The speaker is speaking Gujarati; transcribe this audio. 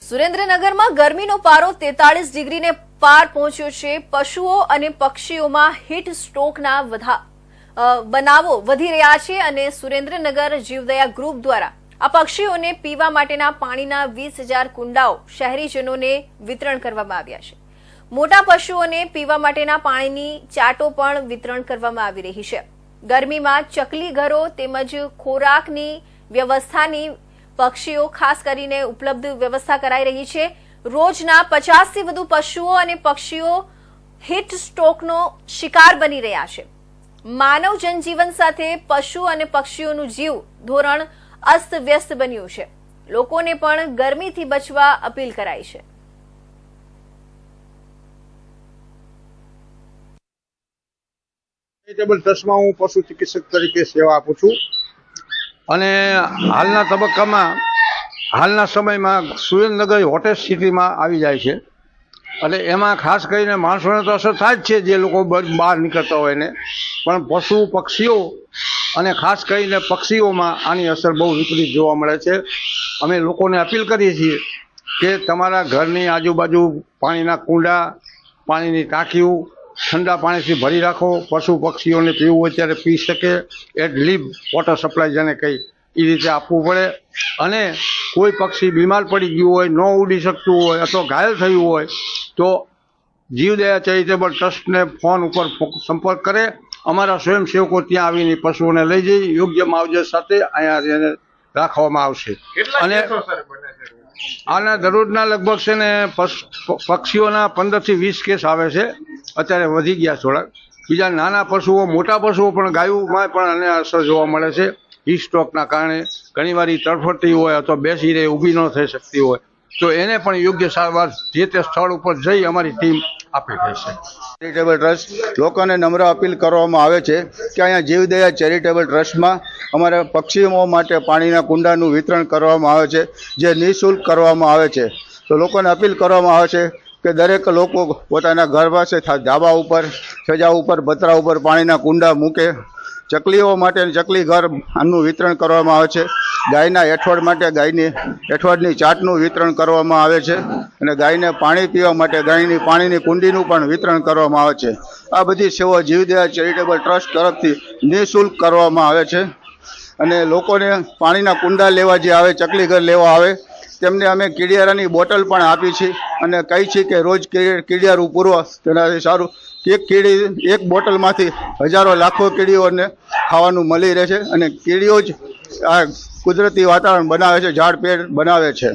સુરેન્દ્રનગરમાં ગરમીનો પારો 43 ડિગ્રીને પાર પહોંચ્યો છે। પશુઓ અને પક્ષીઓમાં હીટ સ્ટ્રોકના બનાવો વધી રહ્યા છે અને સુરેન્દ્રનગર જીવદયા ગ્રુપ દ્વારા આ પક્ષીઓને પીવા માટેના પાણીના 20,000 કુંડાઓ શહેરીજનોને વિતરણ કરવામાં આવ્યા છે। મોટા પશુઓને પીવા માટેના પાણીની ચાટો પણ વિતરણ કરવામાં આવી રહી છે। ગરમીમાં ચકલી ઘરો તેમજ ખોરાકની વ્યવસ્થાની પક્ષીઓ ખાસ કરીને ઉપલબ્ધ વ્યવસ્થા કરાઈ રહી છે। રોજના 50 થી વધુ પશુઓ અને પક્ષીઓ હીટ સ્ટ્રોકનો શિકાર બની રહ્યા છે। માનવ જનજીવન સાથે પશુ અને પક્ષીઓનું જીવ ધોરણ અસ્તવ્યસ્ત બન્યું છે। લોકોને પણ ગરમીથી બચવા અપીલ કરાઈ છે। ચેરિટેબલ ટ્રસ્ટમાં હું પશુ ચિકિત્સક તરીકે સેવા આપું છું અને હાલના તબક્કામાં હાલના સમયમાં સુરેન્દ્રનગર હોટેસ્ટ સિટીમાં આવી જાય છે અને એમાં ખાસ કરીને માણસોને તો અસર થાય જ છે જે લોકો બહાર નીકળતા હોય ને, પણ પશુ પક્ષીઓ અને ખાસ કરીને પક્ષીઓમાં આની અસર બહુ વિપરીત જોવા મળે છે। અમે લોકોને અપીલ કરીએ છીએ કે તમારા ઘરની આજુબાજુ પાણીના કુંડા, પાણીની ટાંકીઓ ઠંડા પાણીથી ભરી રાખો। પશુ પક્ષીઓને પીવું હોય ત્યારે પી શકે। એટ લીવ વોટર સપ્લાય જેને કહી એ રીતે આપવું પડે અને કોઈ પક્ષી બીમાર પડી ગયું હોય, ન ઉડી શકતું હોય અથવા ઘાયલ થયું હોય તો જીવદયા ચેરિટેબલ ટ્રસ્ટને ફોન ઉપર સંપર્ક કરે। અમારા સ્વયંસેવકો ત્યાં આવીને પશુઓને લઈ જઈ યોગ્ય માવજત સાથે અહીંયા એને રાખવામાં આવશે। અને આના દરરોજના લગભગ છે ને પક્ષીઓના 15 થી 20 કેસ આવે છે। અત્યારે વધી ગયા થોડાક। બીજા નાના પશુઓ, મોટા પશુઓ પણ ગાયોમાં પણ આને અસર જોવા મળે છે। હીટ સ્ટ્રોકના કારણે ઘણીવાર તડફડતી હોય અથવા બેસી રહે, ઊભી ન થઈ શકતી હોય તો એને પણ યોગ્ય સારવાર જે તે સ્થળ ઉપર જઈ અમારી ટીમ આપી રહેશે। ચેરિટેબલ ટ્રસ્ટ લોકોને નમ્ર અપીલ કરવામાં આવે છે કે અહીંયા જીવદયા ચેરિટેબલ ટ્રસ્ટમાં અમારા પક્ષીઓ માટે પાણીના કુંડાનું વિતરણ કરવામાં આવે છે જે નિઃશુલ્ક કરવામાં આવે છે। તો લોકોને અપીલ કરવામાં આવે છે કે દરેક લોકો પોતાના ઘર પાસે ધાબા ઉપર, છજા ઉપર, પતરા ઉપર પાણીના કુંડા મૂકે। ચકલીઓ માટે ચકલી ઘર આનું વિતરણ કરવામાં આવે છે। ગાયના એઠવાડ માટે ગાયની એઠવાડની ચાટનું વિતરણ કરવામાં આવે છે અને ગાયને પાણી પીવા માટે ગાયની પાણીની કુંડીનું પણ વિતરણ કરવામાં આવે છે। આ બધી સેવા જીવદયા ચેરિટેબલ ટ્રસ્ટ તરફથી નિઃશુલ્ક કરવામાં આવે છે અને લોકોને પાણીના કુંડા લેવા જે આવે, ચકલી ઘર લેવા આવે તેમને અમે કીડિયારાની બોટલ પણ આપી છે અને કહી છે કે રોજ કીડિયારું પૂરવા તેનાથી સારું એક બોટલમાંથી હજારો લાખો કીડીઓને ખાવાનું મળી રહે છે અને કીડીઓ જ આ કુદરતી વાતાવરણ બનાવે છે, ઝાડ પેડ બનાવે છે।